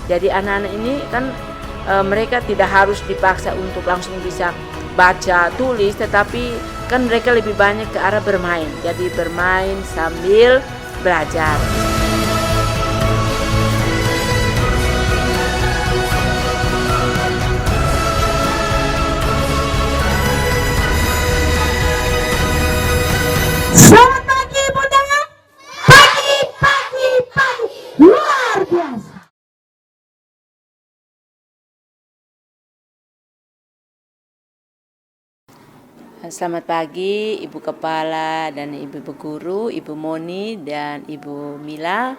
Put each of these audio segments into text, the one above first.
Jadi anak-anak ini kan mereka tidak harus dipaksa untuk langsung bisa baca tulis, tetapi kan mereka lebih banyak ke arah bermain. Jadi bermain sambil belajar. Selamat pagi Bunda. Pagi. Luar biasa. Selamat pagi Ibu Kepala dan Ibu Guru, Ibu Moni dan Ibu Mila.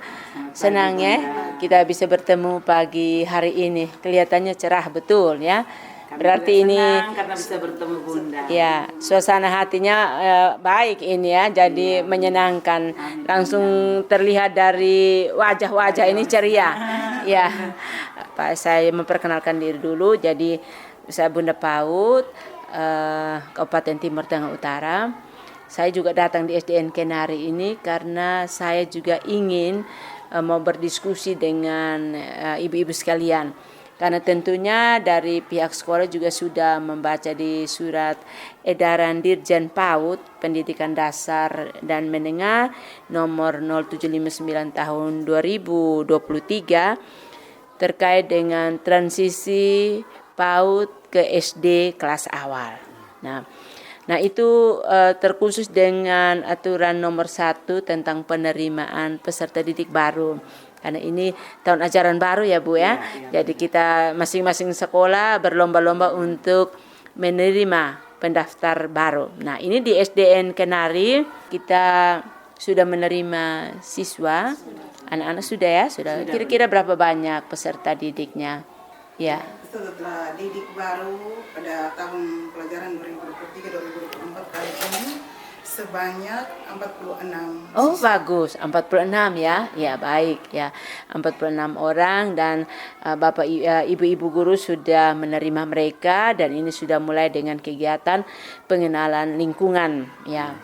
Senang ya kita bisa bertemu pagi hari ini. Kelihatannya cerah betul ya. Berarti ini karena bisa bertemu Bunda. Ya, suasana hatinya baik ini ya, jadi menyenangkan. Langsung terlihat dari wajah-wajah ini ceria. Ya, Pak, saya memperkenalkan diri dulu. Jadi saya Bunda PAUD, Kabupaten Timur Tengah Utara. Saya juga datang di SDN Kenari ini karena saya juga ingin mau berdiskusi dengan ibu-ibu sekalian. Karena tentunya dari pihak sekolah juga sudah membaca di surat edaran Dirjen PAUD Pendidikan Dasar dan Menengah nomor 0759 tahun 2023 terkait dengan transisi PAUD ke SD kelas awal. Nah itu terkhusus dengan aturan nomor 1 tentang penerimaan peserta didik baru. Karena ini tahun ajaran baru ya Bu ya. Jadi kita masing-masing sekolah berlomba-lomba untuk menerima pendaftar baru. Nah ini di SDN Kenari kita sudah menerima siswa. Anak-anak sudah ya? Sudah. Kira-kira berapa banyak peserta didiknya? Ya. Setelah didik baru pada tahun pelajaran 2023-2024 kali ini sebanyak 46. Oh bagus, 46 ya. Ya baik ya. 46 orang dan Bapak Ibu-ibu guru sudah menerima mereka dan ini sudah mulai dengan kegiatan pengenalan lingkungan ya.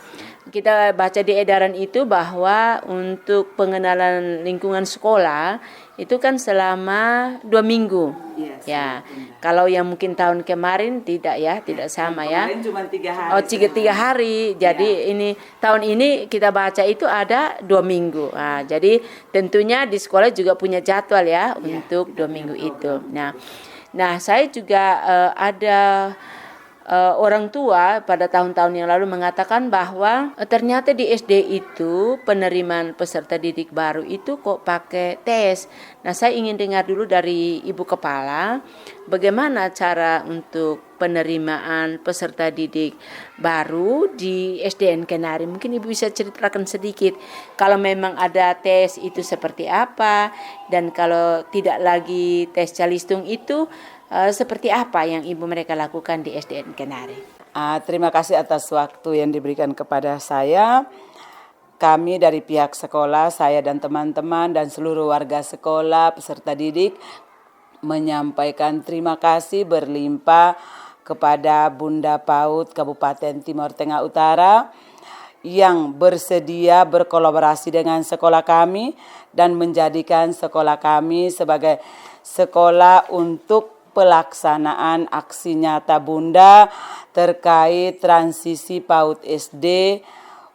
Kita baca di edaran itu bahwa untuk pengenalan lingkungan sekolah itu kan selama 2 minggu. Yes, ya. Kalau yang mungkin tahun kemarin tidak ya, tidak sama ya. Kemarin cuma 3 hari. Oh, 3 hari. Jadi ini tahun ini kita baca itu ada 2 minggu. Nah, jadi tentunya di sekolah juga punya jadwal ya untuk 2 minggu itu. Nah, saya juga ada orang tua pada tahun-tahun yang lalu mengatakan bahwa ternyata di SD itu penerimaan peserta didik baru itu kok pakai tes. Nah saya ingin dengar dulu dari Ibu Kepala bagaimana cara untuk penerimaan peserta didik baru di SDN Kenari. Mungkin Ibu bisa ceritakan sedikit kalau memang ada tes itu seperti apa dan kalau tidak lagi tes calistung itu seperti apa yang ibu mereka lakukan di SDN Kenari. Terima kasih atas waktu yang diberikan kepada saya. Kami dari pihak sekolah, saya dan teman-teman dan seluruh warga sekolah, peserta didik menyampaikan terima kasih berlimpah kepada Bunda PAUD Kabupaten Timur Tengah Utara yang bersedia berkolaborasi dengan sekolah kami dan menjadikan sekolah kami sebagai sekolah untuk pelaksanaan aksi nyata Bunda terkait transisi PAUD SD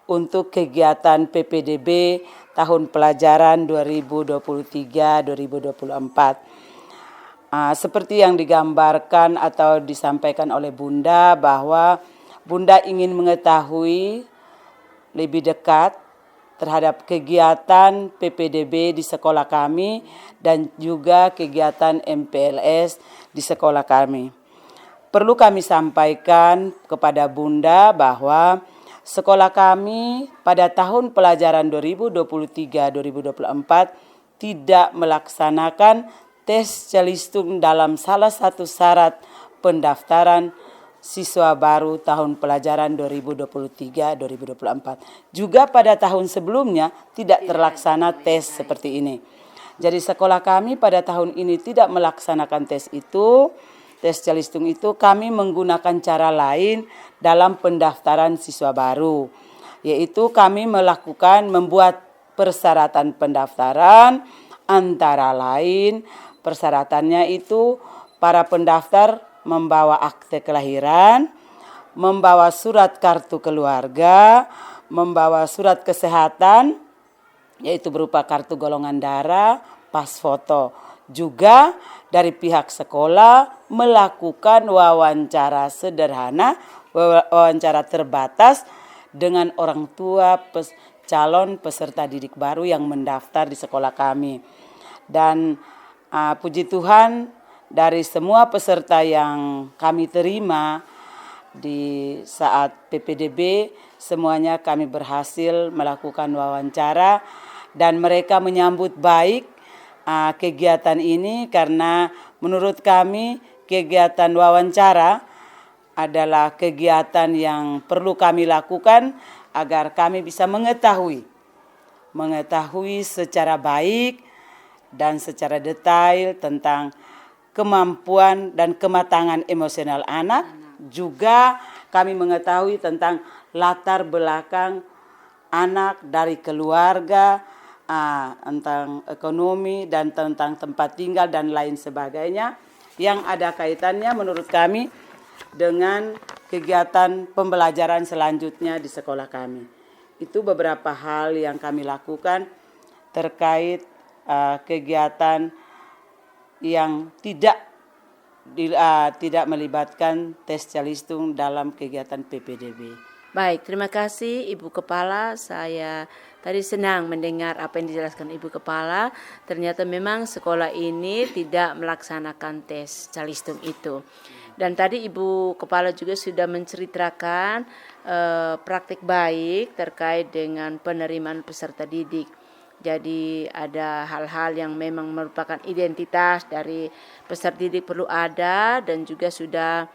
untuk kegiatan PPDB tahun pelajaran 2023-2024. Seperti yang digambarkan atau disampaikan oleh Bunda bahwa Bunda ingin mengetahui lebih dekat terhadap kegiatan PPDB di sekolah kami dan juga kegiatan MPLS di sekolah kami. Perlu kami sampaikan kepada Bunda bahwa sekolah kami pada tahun pelajaran 2023-2024 tidak melaksanakan tes calistung dalam salah satu syarat pendaftaran siswa baru tahun pelajaran 2023-2024. Juga pada tahun sebelumnya tidak terlaksana tes seperti ini. Jadi sekolah kami pada tahun ini tidak melaksanakan tes itu, tes calistung itu. Kami menggunakan cara lain dalam pendaftaran siswa baru, yaitu kami membuat persyaratan pendaftaran antara lain Persyaratannya itu para pendaftar membawa akte kelahiran, membawa surat kartu keluarga, membawa surat kesehatan, yaitu berupa kartu golongan darah, pas foto. Juga dari pihak sekolah melakukan wawancara sederhana, wawancara terbatas dengan orang tua calon peserta didik baru yang mendaftar di sekolah kami. Dan puji Tuhan, dari semua peserta yang kami terima di saat PPDB, semuanya kami berhasil melakukan wawancara dan mereka menyambut baik kegiatan ini, karena menurut kami kegiatan wawancara adalah kegiatan yang perlu kami lakukan agar kami bisa mengetahui secara baik dan secara detail tentang kemampuan dan kematangan emosional anak. Juga kami mengetahui tentang latar belakang anak dari keluarga, tentang ekonomi dan tentang tempat tinggal dan lain sebagainya, yang ada kaitannya menurut kami dengan kegiatan pembelajaran selanjutnya di sekolah kami. Itu beberapa hal yang kami lakukan terkait kegiatan yang tidak melibatkan tes calistung dalam kegiatan PPDB. Baik, terima kasih Ibu Kepala. Saya tadi senang mendengar apa yang dijelaskan Ibu Kepala. Ternyata memang sekolah ini tidak melaksanakan tes calistung itu. Dan tadi Ibu Kepala juga sudah menceritakan praktik baik terkait dengan penerimaan peserta didik. Jadi ada hal-hal yang memang merupakan identitas dari peserta didik perlu ada, dan juga sudah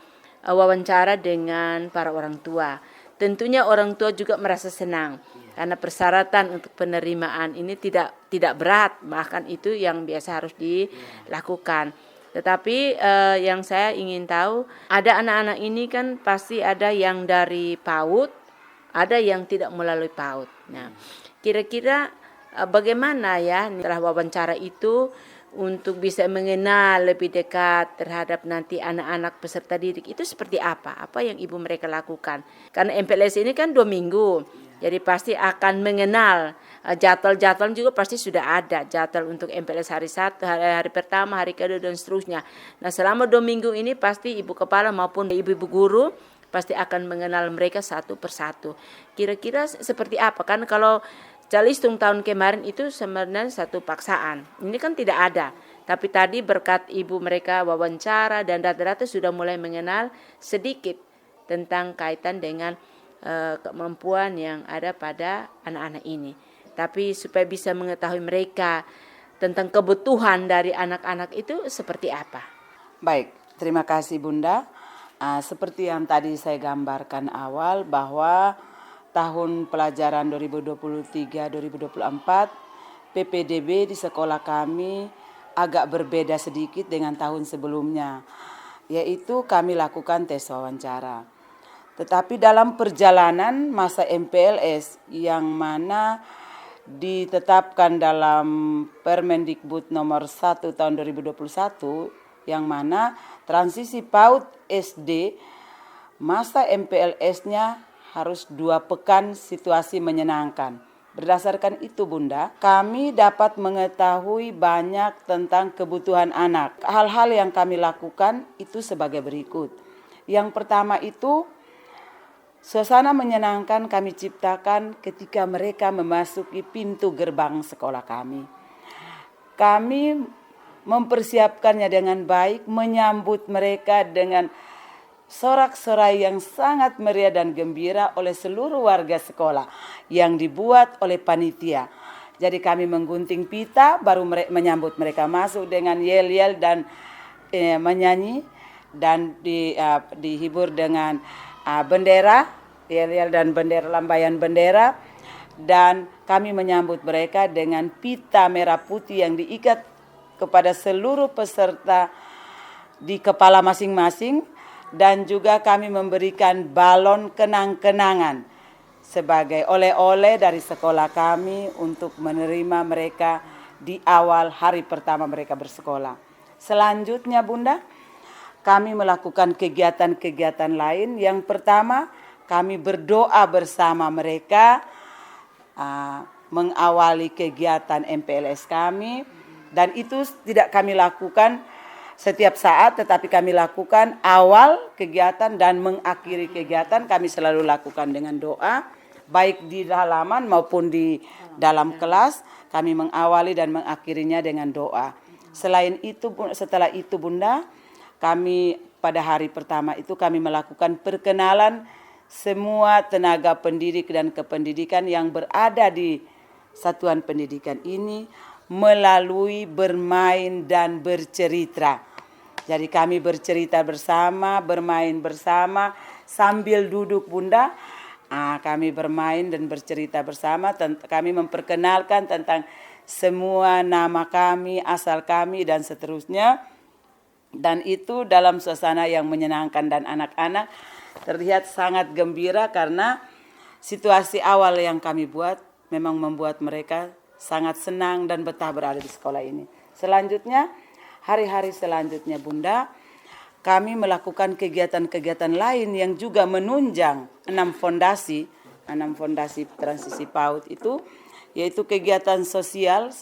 wawancara dengan para orang tua. Tentunya orang tua juga merasa senang karena persyaratan untuk penerimaan ini tidak berat, bahkan itu yang biasa harus dilakukan. Tetapi yang saya ingin tahu, ada anak-anak ini kan pasti ada yang dari PAUD, ada yang tidak melalui PAUD. Nah, kira-kira bagaimana ya setelah wawancara itu untuk bisa mengenal lebih dekat terhadap nanti anak-anak peserta didik itu seperti apa yang ibu mereka lakukan? Karena MPLS ini kan 2 minggu, jadi pasti akan mengenal jadwal juga pasti sudah ada jadwal untuk MPLS hari 1, hari pertama, hari kedua dan seterusnya. Nah, selama 2 minggu ini pasti ibu kepala maupun ibu-ibu guru pasti akan mengenal mereka satu persatu. Kira-kira seperti apa? Kan kalau calistung tahun kemarin itu sebenarnya satu paksaan. Ini kan tidak ada. Tapi tadi berkat ibu mereka wawancara dan data-data sudah mulai mengenal sedikit tentang kaitan dengan kemampuan yang ada pada anak-anak ini. Tapi supaya bisa mengetahui mereka tentang kebutuhan dari anak-anak itu seperti apa? Baik, terima kasih Bunda. Seperti yang tadi saya gambarkan awal bahwa tahun pelajaran 2023-2024 PPDB di sekolah kami agak berbeda sedikit dengan tahun sebelumnya, yaitu kami lakukan tes wawancara. Tetapi dalam perjalanan masa MPLS yang mana ditetapkan dalam Permendikbud nomor 1 tahun 2021, yang mana transisi PAUD SD masa MPLS-nya harus 2 pekan situasi menyenangkan. Berdasarkan itu Bunda, kami dapat mengetahui banyak tentang kebutuhan anak. Hal-hal yang kami lakukan itu sebagai berikut. Yang pertama itu, suasana menyenangkan kami ciptakan ketika mereka memasuki pintu gerbang sekolah kami. Kami mempersiapkannya dengan baik, menyambut mereka dengan sorak-sorai yang sangat meriah dan gembira oleh seluruh warga sekolah yang dibuat oleh panitia. Jadi kami menggunting pita baru menyambut mereka masuk dengan yel-yel dan menyanyi, dan dihibur dengan bendera, yel-yel dan bendera, lambaian bendera, dan kami menyambut mereka dengan pita merah putih yang diikat kepada seluruh peserta di kepala masing-masing. Dan juga kami memberikan balon kenang-kenangan sebagai oleh-oleh dari sekolah kami untuk menerima mereka di awal hari pertama mereka bersekolah. Selanjutnya Bunda, kami melakukan kegiatan-kegiatan lain. Yang pertama, kami berdoa bersama mereka, mengawali kegiatan MPLS kami, dan itu tidak kami lakukan setiap saat, tetapi kami lakukan awal kegiatan dan mengakhiri kegiatan kami selalu lakukan dengan doa, baik di halaman maupun di dalam kelas, kami mengawali dan mengakhirinya dengan doa. Selain itu, setelah itu Bunda, kami pada hari pertama itu kami melakukan perkenalan semua tenaga pendidik dan kependidikan yang berada di satuan pendidikan ini melalui bermain dan bercerita. Jadi kami bercerita bersama, bermain bersama sambil duduk Bunda. Kami bermain dan bercerita bersama. Kami memperkenalkan tentang semua nama kami, asal kami dan seterusnya. Dan itu dalam suasana yang menyenangkan dan anak-anak terlihat sangat gembira karena situasi awal yang kami buat memang membuat mereka sangat senang dan betah berada di sekolah ini. Selanjutnya, hari-hari selanjutnya Bunda, kami melakukan kegiatan-kegiatan lain yang juga menunjang 6 fondasi transisi PAUD itu, yaitu kegiatan sosial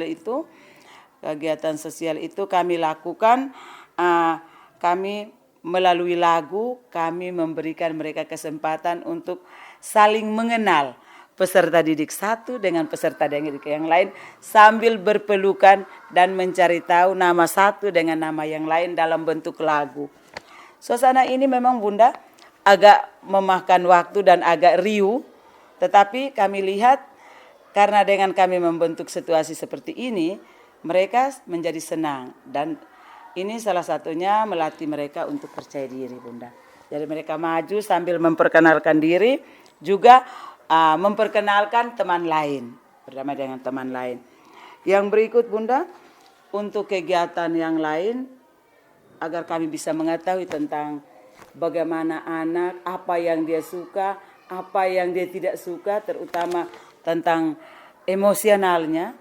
itu. Kegiatan sosial itu kami lakukan, kami melalui lagu, kami memberikan mereka kesempatan untuk saling mengenal peserta didik satu dengan peserta didik yang lain sambil berpelukan dan mencari tahu nama satu dengan nama yang lain dalam bentuk lagu. Suasana ini memang Bunda agak memakan waktu dan agak riuh, tetapi kami lihat karena dengan kami membentuk situasi seperti ini, mereka menjadi senang dan ini salah satunya melatih mereka untuk percaya diri Bunda. Jadi mereka maju sambil memperkenalkan diri, juga memperkenalkan teman lain, bersama dengan teman lain. Yang berikut Bunda, untuk kegiatan yang lain, agar kami bisa mengetahui tentang bagaimana anak, apa yang dia suka, apa yang dia tidak suka, terutama tentang emosionalnya,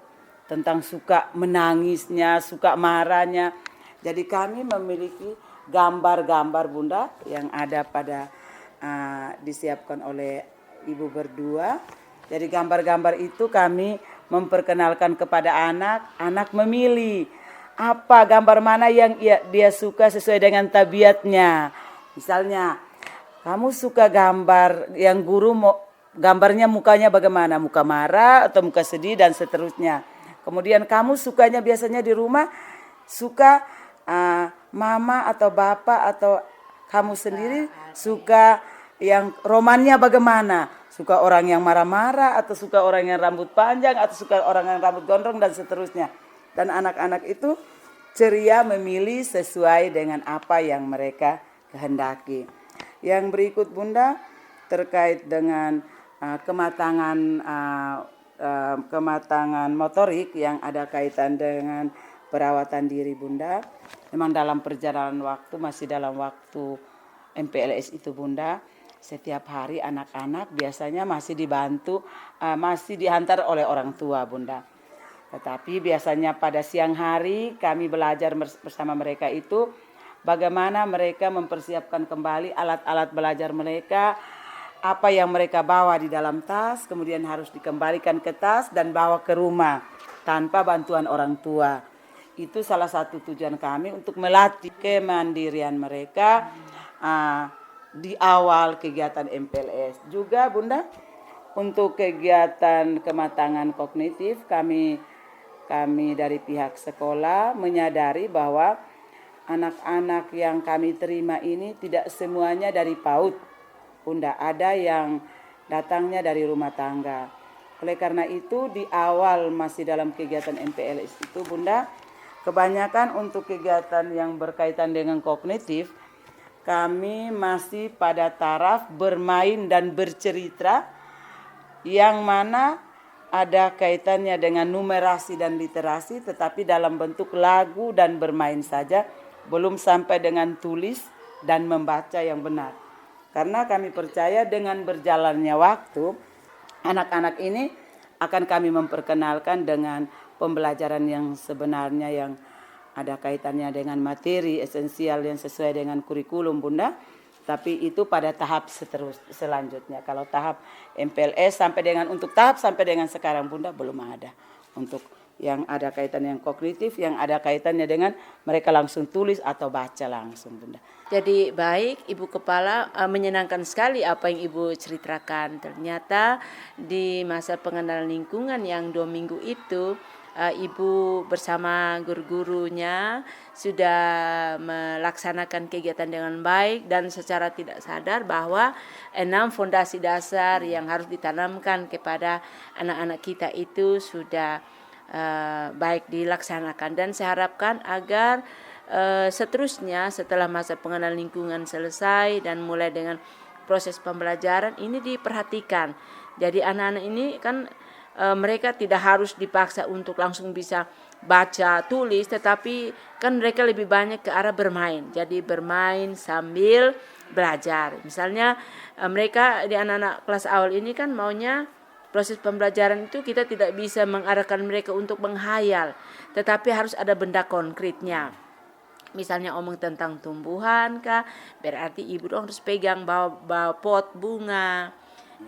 tentang suka menangisnya, suka marahnya. Jadi kami memiliki gambar-gambar Bunda yang ada pada disiapkan oleh Ibu berdua. Jadi gambar-gambar itu kami memperkenalkan kepada anak memilih apa gambar mana yang dia suka sesuai dengan tabiatnya. Misalnya, kamu suka gambar yang guru gambarnya mukanya bagaimana? Muka marah atau muka sedih dan seterusnya. Kemudian kamu sukanya biasanya di rumah suka mama atau bapak atau kamu sendiri suka yang romannya bagaimana? Suka orang yang marah-marah atau suka orang yang rambut panjang atau suka orang yang rambut gondrong dan seterusnya. Dan anak-anak itu ceria memilih sesuai dengan apa yang mereka kehendaki. Yang berikut Bunda terkait dengan kematangan motorik yang ada kaitan dengan perawatan diri Bunda. Memang dalam perjalanan waktu, masih dalam waktu MPLS itu Bunda, setiap hari anak-anak biasanya masih dibantu, masih dihantar oleh orang tua Bunda. Tetapi biasanya pada siang hari kami belajar bersama mereka itu bagaimana mereka mempersiapkan kembali alat-alat belajar mereka, apa yang mereka bawa di dalam tas, kemudian harus dikembalikan ke tas dan bawa ke rumah tanpa bantuan orang tua. Itu salah satu tujuan kami untuk melatih kemandirian mereka di awal kegiatan MPLS. Juga Bunda, untuk kegiatan kematangan kognitif kami dari pihak sekolah menyadari bahwa anak-anak yang kami terima ini tidak semuanya dari PAUD. Bunda, ada yang datangnya dari rumah tangga. Oleh karena itu di awal masih dalam kegiatan MPLS itu Bunda, kebanyakan untuk kegiatan yang berkaitan dengan kognitif, kami masih pada taraf bermain dan bercerita yang mana ada kaitannya dengan numerasi dan literasi, tetapi dalam bentuk lagu dan bermain saja, belum sampai dengan tulis dan membaca yang benar. Karena kami percaya dengan berjalannya waktu, anak-anak ini akan kami memperkenalkan dengan pembelajaran yang sebenarnya yang ada kaitannya dengan materi esensial yang sesuai dengan kurikulum Bunda. Tapi itu pada tahap selanjutnya. Kalau tahap MPLS untuk tahap sampai dengan sekarang Bunda belum ada. Untuk yang ada kaitannya yang kognitif, yang ada kaitannya dengan mereka langsung tulis atau baca langsung Bunda. Jadi baik Ibu Kepala, menyenangkan sekali apa yang Ibu ceritakan. Ternyata di masa pengenalan lingkungan yang 2 minggu itu, Ibu bersama guru-gurunya sudah melaksanakan kegiatan dengan baik dan secara tidak sadar bahwa 6 fondasi dasar yang harus ditanamkan kepada anak-anak kita itu sudah baik dilaksanakan. Dan saya harapkan agar seterusnya setelah masa pengenalan lingkungan selesai dan mulai dengan proses pembelajaran ini diperhatikan. Jadi anak-anak ini kan mereka tidak harus dipaksa untuk langsung bisa baca, tulis, tetapi kan mereka lebih banyak ke arah bermain. Jadi bermain sambil belajar. Misalnya mereka di anak-anak kelas awal ini kan maunya proses pembelajaran itu kita tidak bisa mengarahkan mereka untuk menghayal, tetapi harus ada benda konkretnya. Misalnya omong tentang tumbuhan kah, berarti ibu dong harus pegang bawa pot bunga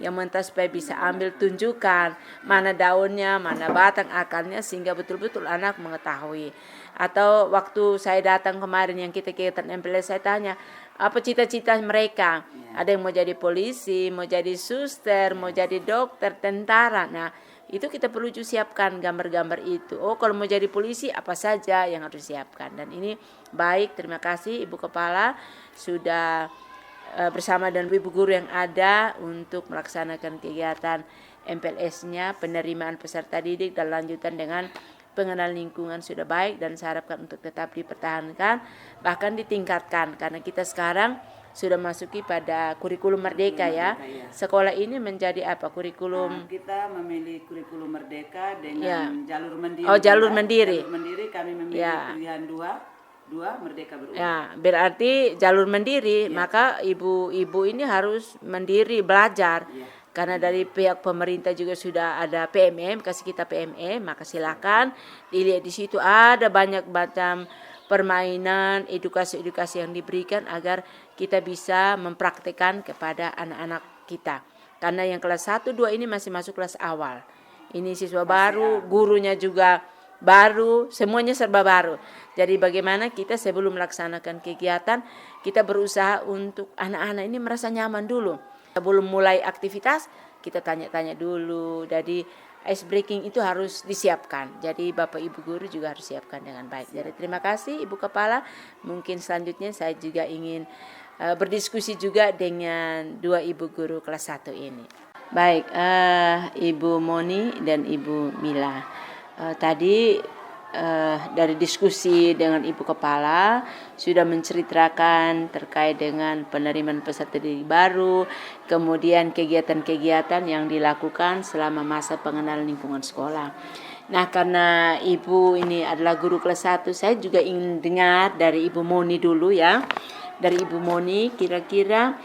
yang mentah supaya bisa ambil, tunjukkan mana daunnya, mana batang akarnya sehingga betul-betul anak mengetahui. Atau waktu saya datang kemarin yang kita kegiatan MPLS, saya tanya apa cita-cita mereka. Ada yang mau jadi polisi, mau jadi suster, mau jadi dokter, tentara. Nah itu kita perlu siapkan gambar-gambar itu. Oh kalau mau jadi polisi apa saja yang harus disiapkan. Dan ini baik, terima kasih Ibu Kepala sudah bersama dengan ibu guru yang ada untuk melaksanakan kegiatan MPLS-nya, penerimaan peserta didik dan lanjutan dengan pengenalan lingkungan sudah baik, dan saya harapkan untuk tetap dipertahankan bahkan ditingkatkan karena kita sekarang sudah masuki pada kurikulum merdeka ya. Sekolah ini menjadi apa kurikulum? Kita memilih kurikulum merdeka dengan jalur mandiri. Oh, jalur mandiri. Jalur mandiri kami memilih pilihan dua merdeka berulang. Ya, berarti jalur mandiri, maka ibu-ibu ini harus mandiri belajar. Karena dari pihak pemerintah juga sudah ada PMM, kasih kita PMM, maka silakan dilihat di situ ada banyak macam permainan, edukasi-edukasi yang diberikan agar kita bisa mempraktekkan kepada anak-anak kita. Karena yang kelas 1, 2 ini masih masuk kelas awal. Ini siswa baru, gurunya juga baru, semuanya serba baru. Jadi bagaimana kita sebelum melaksanakan kegiatan, kita berusaha untuk anak-anak ini merasa nyaman dulu. Sebelum mulai aktivitas, kita tanya-tanya dulu. Jadi ice breaking itu harus disiapkan. Jadi Bapak Ibu Guru juga harus siapkan dengan baik. Jadi terima kasih Ibu Kepala. Mungkin selanjutnya saya juga ingin berdiskusi juga dengan 2 Ibu Guru kelas 1 ini. Baik, Ibu Moni dan Ibu Mila. Tadi dari diskusi dengan Ibu Kepala sudah menceritakan terkait dengan penerimaan peserta didik baru, kemudian kegiatan-kegiatan yang dilakukan selama masa pengenalan lingkungan sekolah. Nah, karena Ibu ini adalah guru kelas 1, saya juga ingin dengar dari Ibu Moni dulu ya. Dari Ibu Moni kira-kira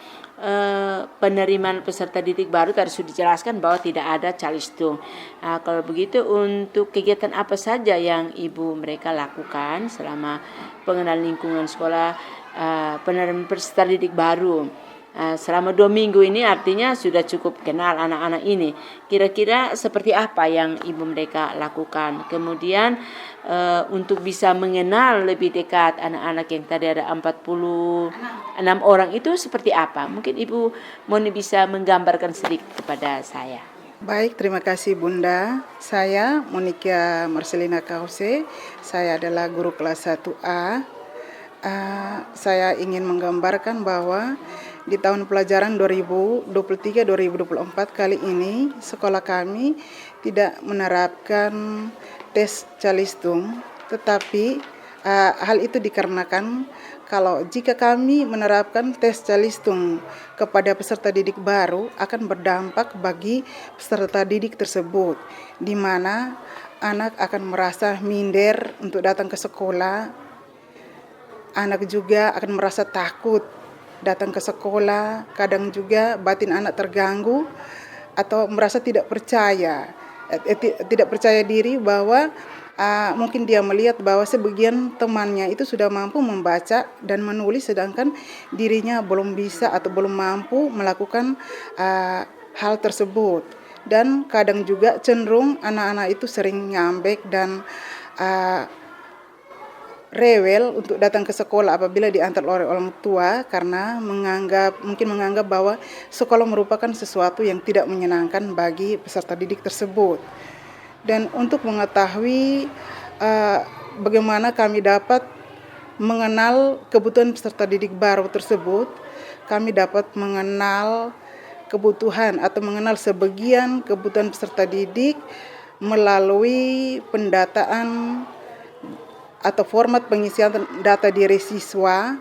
penerimaan peserta didik baru tadi sudah dijelaskan bahwa tidak ada calistung. Nah, kalau begitu untuk kegiatan apa saja yang ibu mereka lakukan selama pengenalan lingkungan sekolah penerimaan peserta didik baru selama 2 minggu ini, artinya sudah cukup kenal anak-anak ini. Kira-kira seperti apa yang ibu mereka lakukan? Kemudian untuk bisa mengenal lebih dekat anak-anak yang tadi ada 46 orang itu seperti apa? Mungkin Ibu Moni bisa menggambarkan sedikit kepada saya. Baik, terima kasih Bunda. Saya Monika Marcelina Kause. Saya adalah guru kelas 1A. Saya ingin menggambarkan bahwa di tahun pelajaran 2023-2024 kali ini sekolah kami tidak menerapkan tes calistung, tetapi hal itu dikarenakan kalau jika kami menerapkan tes calistung kepada peserta didik baru akan berdampak bagi peserta didik tersebut, di mana anak akan merasa minder untuk datang ke sekolah. Anak juga akan merasa takut datang ke sekolah, kadang juga batin anak terganggu atau merasa tidak percaya diri bahwa mungkin dia melihat bahwa sebagian temannya itu sudah mampu membaca dan menulis, sedangkan dirinya belum bisa atau belum mampu melakukan hal tersebut. Dan kadang juga cenderung anak-anak itu sering ngambek dan rewel untuk datang ke sekolah apabila diantar oleh orang tua, karena mungkin menganggap bahwa sekolah merupakan sesuatu yang tidak menyenangkan bagi peserta didik tersebut. Dan untuk mengetahui bagaimana kami dapat mengenal kebutuhan peserta didik baru tersebut, kami dapat mengenal kebutuhan atau mengenal sebagian kebutuhan peserta didik melalui pendataan atau format pengisian data diri siswa,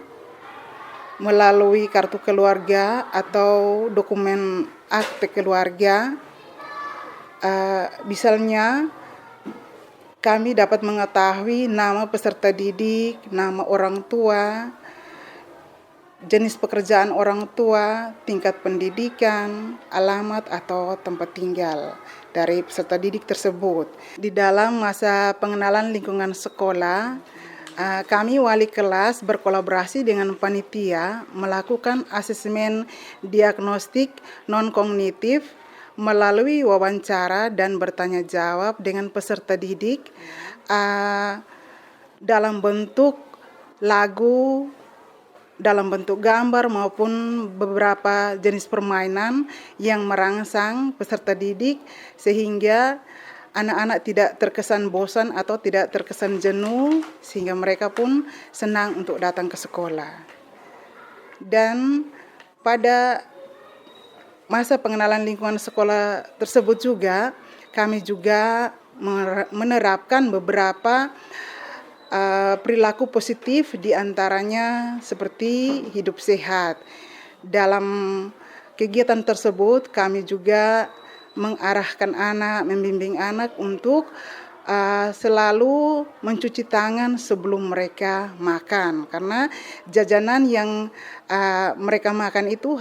melalui kartu keluarga atau dokumen akte keluarga. Misalnya kami dapat mengetahui nama peserta didik, nama orang tua, jenis pekerjaan orang tua, tingkat pendidikan, alamat atau tempat tinggal dari peserta didik tersebut. Di dalam masa pengenalan lingkungan sekolah, kami wali kelas berkolaborasi dengan panitia melakukan asesmen diagnostik non-kognitif melalui wawancara dan bertanya jawab dengan peserta didik dalam bentuk lagu, dalam bentuk gambar maupun beberapa jenis permainan yang merangsang peserta didik sehingga anak-anak tidak terkesan bosan atau tidak terkesan jenuh, sehingga mereka pun senang untuk datang ke sekolah. Dan pada masa pengenalan lingkungan sekolah tersebut juga kami juga menerapkan beberapa perilaku positif, diantaranya seperti hidup sehat. Dalam kegiatan tersebut kami juga mengarahkan anak, membimbing anak untuk selalu mencuci tangan sebelum mereka makan, karena jajanan yang mereka makan itu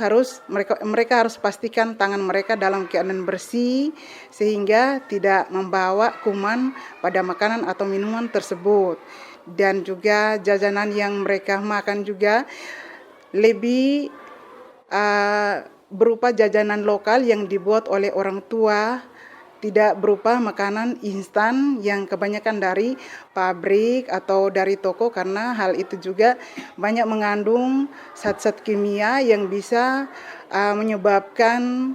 mereka harus pastikan tangan mereka dalam keadaan bersih sehingga tidak membawa kuman pada makanan atau minuman tersebut. Dan juga jajanan yang mereka makan juga lebih berupa jajanan lokal yang dibuat oleh orang tua, tidak berupa makanan instan yang kebanyakan dari pabrik atau dari toko, karena hal itu juga banyak mengandung zat-zat kimia yang bisa menyebabkan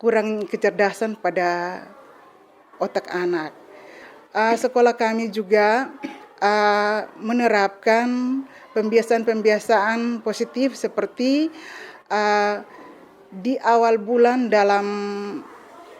kurang kecerdasan pada otak anak. Sekolah kami juga menerapkan pembiasaan-pembiasaan positif seperti di awal bulan dalam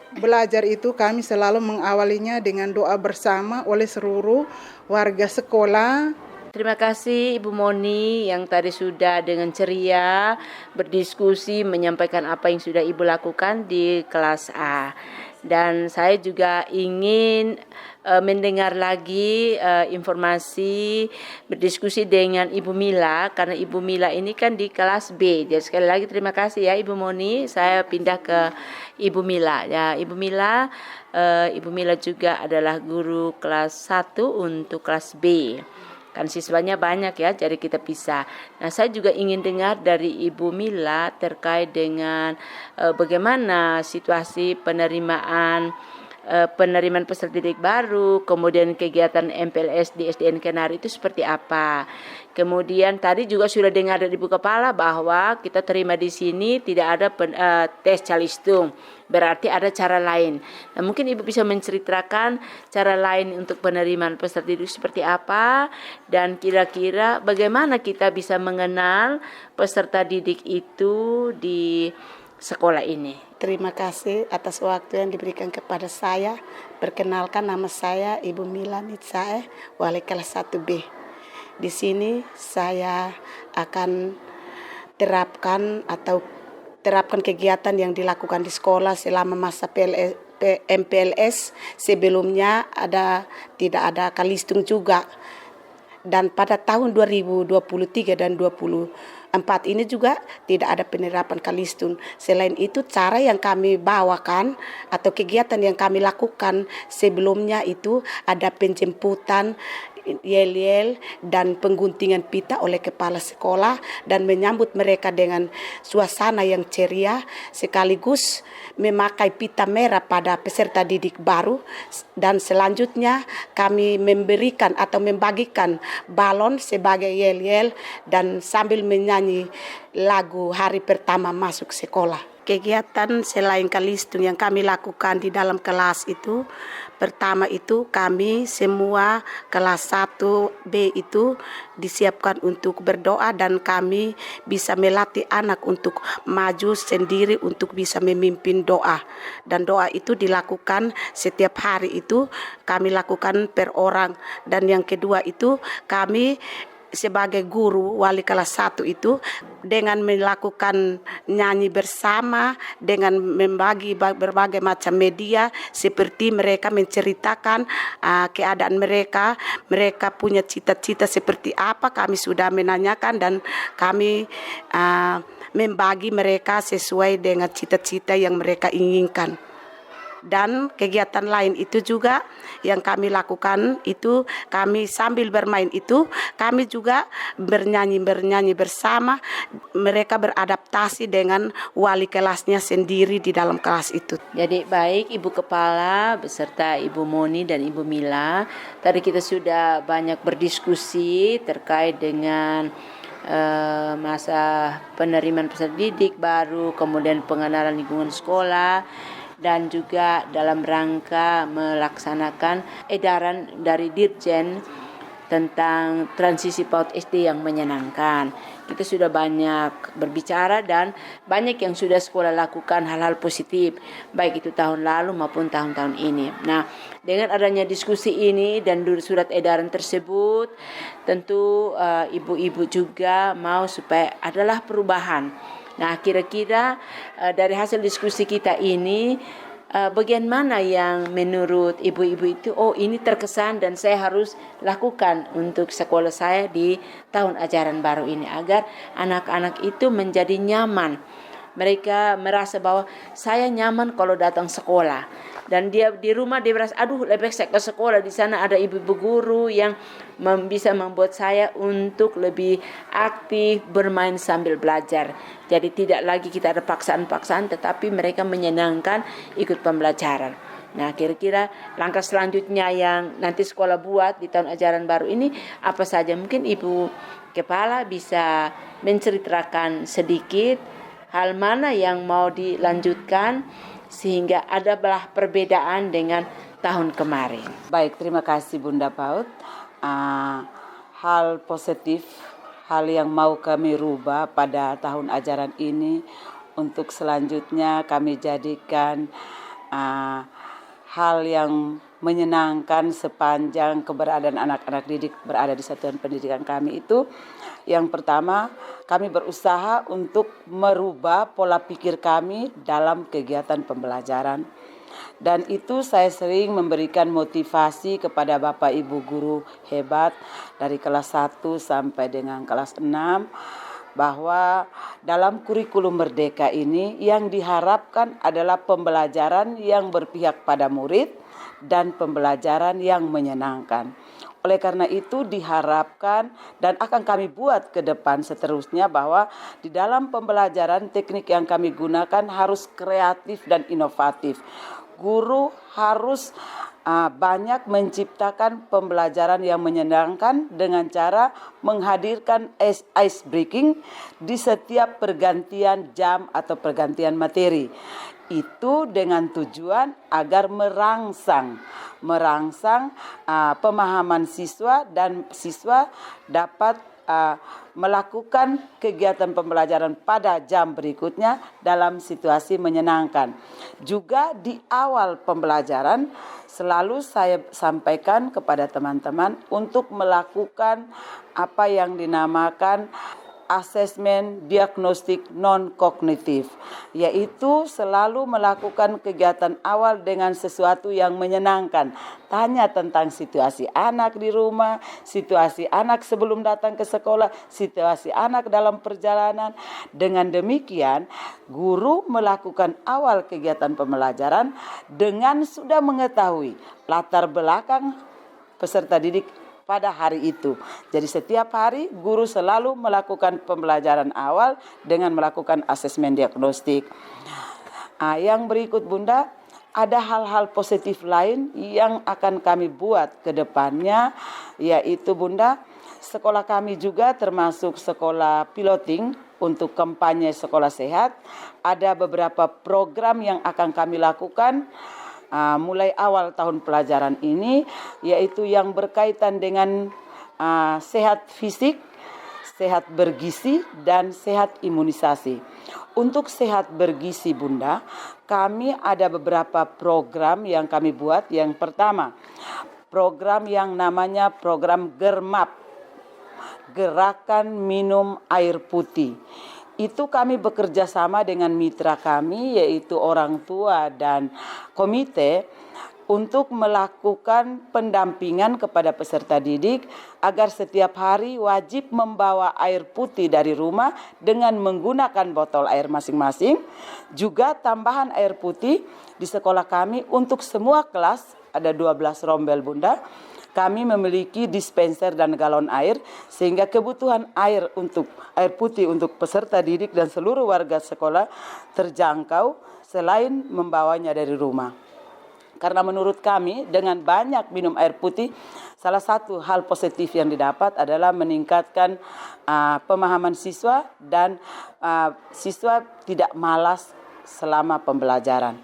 belajar itu kami selalu mengawalinya dengan doa bersama oleh seluruh warga sekolah. Terima kasih Ibu Moni yang tadi sudah dengan ceria berdiskusi menyampaikan apa yang sudah Ibu lakukan di kelas A. Dan saya juga ingin mendengar lagi informasi berdiskusi dengan Ibu Mila, karena Ibu Mila ini kan di kelas B. Jadi sekali lagi terima kasih ya Ibu Moni. Saya pindah ke Ibu Mila. Ya, Ibu Mila juga adalah guru kelas 1 untuk kelas B. Kan siswanya banyak ya, jadi kita pisah. Nah, saya juga ingin dengar dari Ibu Mila terkait dengan bagaimana situasi penerimaan peserta didik baru, kemudian kegiatan MPLS di SDN Kenari itu seperti apa. Kemudian tadi juga sudah dengar dari Ibu Kepala bahwa kita terima di sini tidak ada tes calistung, berarti ada cara lain. Nah, mungkin Ibu bisa menceritakan cara lain untuk penerimaan peserta didik seperti apa, dan kira-kira bagaimana kita bisa mengenal peserta didik itu di sekolah ini. Terima kasih atas waktu yang diberikan kepada saya. Perkenalkan, nama saya Ibu Mila Nitsae, wali kelas 1B. Di sini saya akan terapkan kegiatan yang dilakukan di sekolah selama masa MPLS. Sebelumnya tidak ada kalistung juga. Dan pada tahun 2023 dan 24 ini juga tidak ada penerapan kalistun. Selain itu cara yang kami bawakan atau kegiatan yang kami lakukan sebelumnya itu ada penjemputan yel-yel dan pengguntingan pita oleh kepala sekolah dan menyambut mereka dengan suasana yang ceria sekaligus memakai pita merah pada peserta didik baru, dan selanjutnya kami memberikan atau membagikan balon sebagai yel-yel dan sambil menyanyi lagu hari pertama masuk sekolah. Kegiatan selain kalistun yang kami lakukan di dalam kelas itu, pertama itu kami semua kelas 1B itu disiapkan untuk berdoa dan kami bisa melatih anak untuk maju sendiri untuk bisa memimpin doa. Dan doa itu dilakukan setiap hari itu kami lakukan per orang. Dan yang kedua itu kami sebagai guru wali kelas 1 itu dengan melakukan nyanyi bersama dengan membagi berbagai macam media seperti mereka menceritakan keadaan mereka punya cita-cita seperti apa, kami sudah menanyakan dan kami membagi mereka sesuai dengan cita-cita yang mereka inginkan. Dan kegiatan lain itu juga yang kami lakukan itu kami sambil bermain itu kami juga bernyanyi bersama, mereka beradaptasi dengan wali kelasnya sendiri di dalam kelas itu. Jadi baik Ibu Kepala beserta Ibu Moni dan Ibu Mila, tadi kita sudah banyak berdiskusi terkait dengan masa penerimaan peserta didik baru, kemudian pengenalan lingkungan sekolah, dan juga dalam rangka melaksanakan edaran dari Dirjen tentang transisi PAUD SD yang menyenangkan. Kita sudah banyak berbicara dan banyak yang sudah sekolah lakukan hal-hal positif, baik itu tahun lalu maupun tahun-tahun ini. Nah, dengan adanya diskusi ini dan surat edaran tersebut, tentu ibu-ibu juga mau supaya adalah perubahan. Nah, kira-kira dari hasil diskusi kita ini, bagian mana yang menurut ibu-ibu itu, oh ini terkesan dan saya harus lakukan untuk sekolah saya di tahun ajaran baru ini, agar anak-anak itu menjadi nyaman. Mereka merasa bahwa saya nyaman kalau datang sekolah. Dan dia di rumah dia merasa, aduh lebih saya ke sekolah, di sana ada ibu-ibu guru yang bisa membuat saya untuk lebih aktif bermain sambil belajar. Jadi tidak lagi kita ada paksaan-paksaan, tetapi mereka menyenangkan ikut pembelajaran. Nah, kira-kira langkah selanjutnya yang nanti sekolah buat di tahun ajaran baru ini apa saja? Mungkin Ibu Kepala bisa menceritakan sedikit hal mana yang mau dilanjutkan sehingga ada belah perbedaan dengan tahun kemarin. Baik, terima kasih Bunda Paut. Hal positif, hal yang mau kami rubah pada tahun ajaran ini untuk selanjutnya kami jadikan hal yang menyenangkan sepanjang keberadaan anak-anak didik berada di satuan pendidikan kami itu. Yang pertama, kami berusaha untuk merubah pola pikir kami dalam kegiatan pembelajaran. Dan itu saya sering memberikan motivasi kepada Bapak Ibu guru hebat dari kelas 1 sampai dengan kelas 6, bahwa dalam kurikulum Merdeka ini yang diharapkan adalah pembelajaran yang berpihak pada murid dan pembelajaran yang menyenangkan. Oleh karena itu diharapkan dan akan kami buat ke depan seterusnya bahwa di dalam pembelajaran teknik yang kami gunakan harus kreatif dan inovatif. Guru harus banyak menciptakan pembelajaran yang menyenangkan dengan cara menghadirkan ice breaking di setiap pergantian jam atau pergantian materi. Itu dengan tujuan agar merangsang pemahaman siswa dan siswa dapat melakukan kegiatan pembelajaran pada jam berikutnya dalam situasi menyenangkan. Juga di awal pembelajaran selalu saya sampaikan kepada teman-teman untuk melakukan apa yang dinamakan asesmen diagnostik non-kognitif, yaitu selalu melakukan kegiatan awal dengan sesuatu yang menyenangkan. Tanya tentang situasi anak di rumah, situasi anak sebelum datang ke sekolah, situasi anak dalam perjalanan. Dengan demikian, guru melakukan awal kegiatan pembelajaran dengan sudah mengetahui latar belakang peserta didik pada hari itu. Jadi setiap hari guru selalu melakukan pembelajaran awal dengan melakukan asesmen diagnostik. Yang berikut Bunda, ada hal-hal positif lain yang akan kami buat ke depannya, yaitu Bunda, sekolah kami juga termasuk sekolah piloting untuk kampanye sekolah sehat. Ada beberapa program yang akan kami lakukan mulai awal tahun pelajaran ini, yaitu yang berkaitan dengan sehat fisik, sehat bergizi, dan sehat imunisasi. Untuk sehat bergizi Bunda, kami ada beberapa program yang kami buat. Yang pertama, program yang namanya program GERMAP, Gerakan Minum Air Putih. Itu kami bekerja sama dengan mitra kami, yaitu orang tua dan komite, untuk melakukan pendampingan kepada peserta didik agar setiap hari wajib membawa air putih dari rumah dengan menggunakan botol air masing-masing. Juga tambahan air putih di sekolah kami untuk semua kelas, ada 12 rombel Bunda. Kami memiliki dispenser dan galon air, sehingga kebutuhan air putih untuk peserta didik dan seluruh warga sekolah terjangkau selain membawanya dari rumah. Karena menurut kami dengan banyak minum air putih, salah satu hal positif yang didapat adalah meningkatkan pemahaman siswa dan siswa tidak malas selama pembelajaran.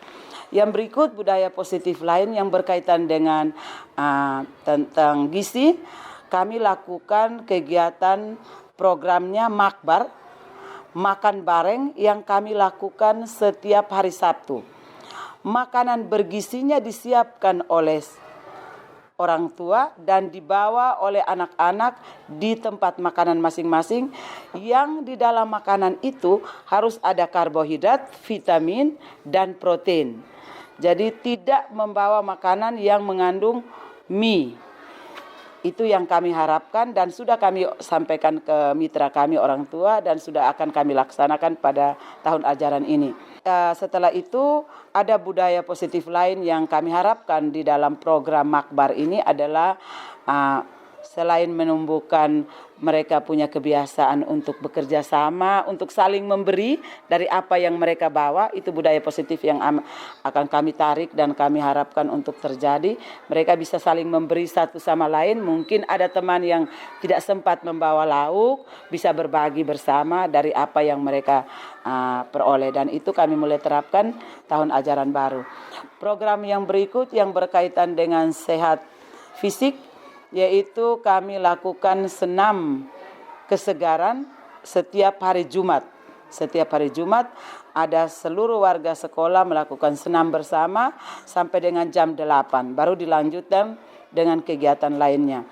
Yang berikut budaya positif lain yang berkaitan dengan tentang gizi, kami lakukan kegiatan programnya Makbar, makan bareng, yang kami lakukan setiap hari Sabtu. Makanan bergizinya disiapkan oleh orang tua dan dibawa oleh anak-anak di tempat makanan masing-masing, yang di dalam makanan itu harus ada karbohidrat, vitamin, dan protein. Jadi tidak membawa makanan yang mengandung mie. Itu yang kami harapkan dan sudah kami sampaikan ke mitra kami orang tua dan sudah akan kami laksanakan pada tahun ajaran ini. Setelah itu ada budaya positif lain yang kami harapkan di dalam program Makbar ini adalah selain menumbuhkan mereka punya kebiasaan untuk bekerja sama, untuk saling memberi dari apa yang mereka bawa, itu budaya positif yang akan kami tarik dan kami harapkan untuk terjadi. Mereka bisa saling memberi satu sama lain. Mungkin ada teman yang tidak sempat membawa lauk, bisa berbagi bersama dari apa yang mereka peroleh, dan itu kami mulai terapkan tahun ajaran baru. Program yang berikut yang berkaitan dengan sehat fisik, yaitu kami lakukan senam kesegaran setiap hari Jumat. Setiap hari Jumat ada seluruh warga sekolah melakukan senam bersama sampai dengan jam 8, baru dilanjutkan dengan kegiatan lainnya.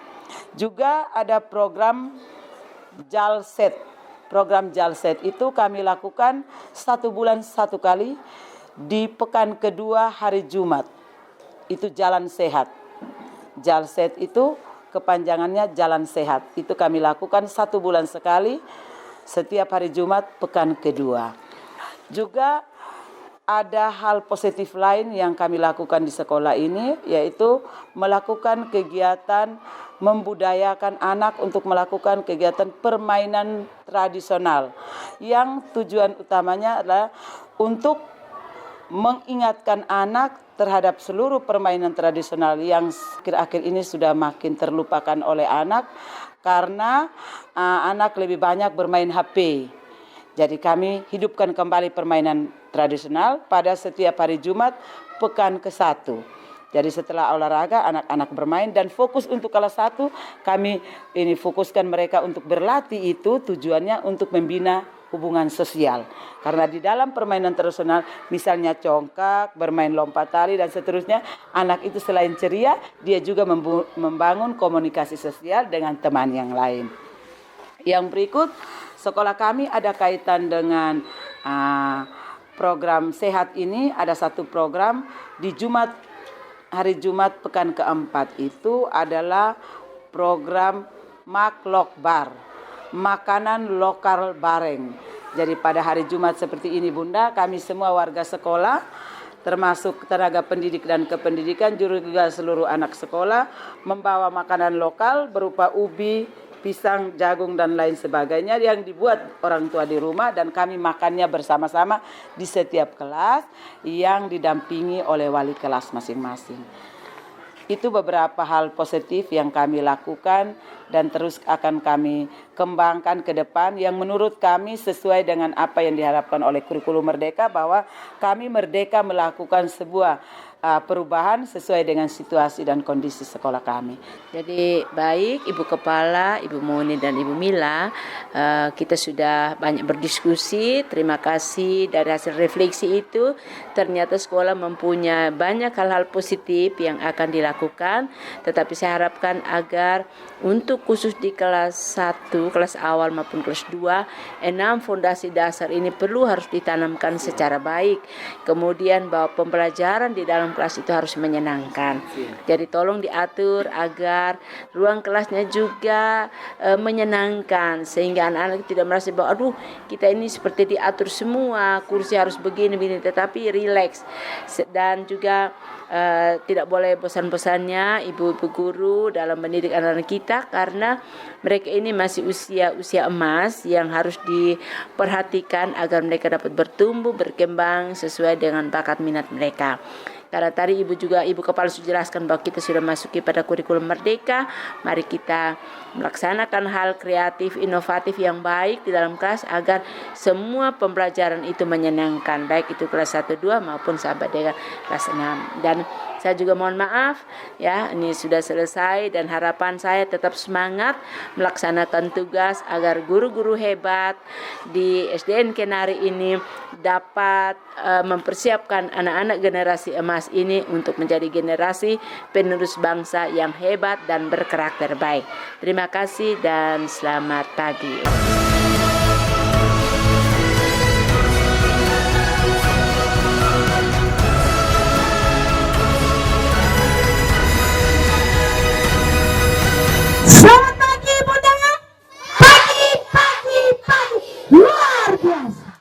Juga ada program Jalset. Program Jalset itu kami lakukan 1 bulan 1 kali di pekan kedua hari Jumat. Itu jalan sehat. Jalset itu kepanjangannya jalan sehat. Itu kami lakukan 1 bulan sekali setiap hari Jumat pekan kedua. Juga ada hal positif lain yang kami lakukan di sekolah ini, yaitu melakukan kegiatan membudayakan anak untuk melakukan kegiatan permainan tradisional, yang tujuan utamanya adalah untuk mengingatkan anak terhadap seluruh permainan tradisional yang akhir-akhir ini sudah makin terlupakan oleh anak karena anak lebih banyak bermain HP. Jadi kami hidupkan kembali permainan tradisional pada setiap hari Jumat pekan ke-1. Jadi setelah olahraga anak-anak bermain, dan fokus untuk kelas 1 kami ini fokuskan mereka untuk berlatih, itu tujuannya untuk membina hubungan sosial. Karena di dalam permainan tradisional, misalnya congkak, bermain lompat tali dan seterusnya, anak itu selain ceria, dia juga membangun komunikasi sosial dengan teman yang lain. Yang berikut, sekolah kami ada kaitan dengan program sehat ini. Ada satu program di hari Jumat pekan keempat itu adalah program Maklokbar, makanan lokal bareng. Jadi pada hari Jumat seperti ini Bunda, kami semua warga sekolah, termasuk tenaga pendidik dan kependidikan, juga seluruh anak sekolah, membawa makanan lokal berupa ubi, pisang, jagung, dan lain sebagainya yang dibuat orang tua di rumah, dan kami makannya bersama-sama di setiap kelas yang didampingi oleh wali kelas masing-masing. Itu beberapa hal positif yang kami lakukan dan terus akan kami kembangkan ke depan yang menurut kami sesuai dengan apa yang diharapkan oleh kurikulum Merdeka, bahwa kami merdeka melakukan sebuah perubahan sesuai dengan situasi dan kondisi sekolah kami. Jadi baik Ibu Kepala, Ibu Moni dan Ibu Mila, kita sudah banyak berdiskusi. Terima kasih dari hasil refleksi itu. Ternyata sekolah mempunyai banyak hal-hal positif yang akan dilakukan. Tetapi saya harapkan agar untuk khusus di kelas 1, kelas awal maupun kelas 2, 6 fondasi dasar ini harus ditanamkan secara baik. Kemudian bahwa pembelajaran di dalam kelas itu harus menyenangkan. Jadi tolong diatur agar ruang kelasnya juga menyenangkan, sehingga anak-anak tidak merasa bahwa aduh kita ini seperti diatur semua, kursi harus begini, tetapi rileks. Dan juga tidak boleh bosan-bosannya ibu-ibu guru dalam mendidik anak-anak kita, karena mereka ini masih usia emas yang harus diperhatikan agar mereka dapat bertumbuh, berkembang sesuai dengan bakat minat mereka. Karena tadi Ibu Kepala sudah jelaskan bahwa kita sudah masuki pada kurikulum Merdeka. Mari kita melaksanakan hal kreatif, inovatif yang baik di dalam kelas agar semua pembelajaran itu menyenangkan, baik itu kelas 1, 2 maupun sampai dengan kelas 6. Dan saya juga mohon maaf ya, ini sudah selesai, dan harapan saya tetap semangat melaksanakan tugas agar guru-guru hebat di SDN Kenari ini dapat mempersiapkan anak-anak generasi emas ini untuk menjadi generasi penerus bangsa yang hebat dan berkarakter baik. Terima kasih dan selamat pagi.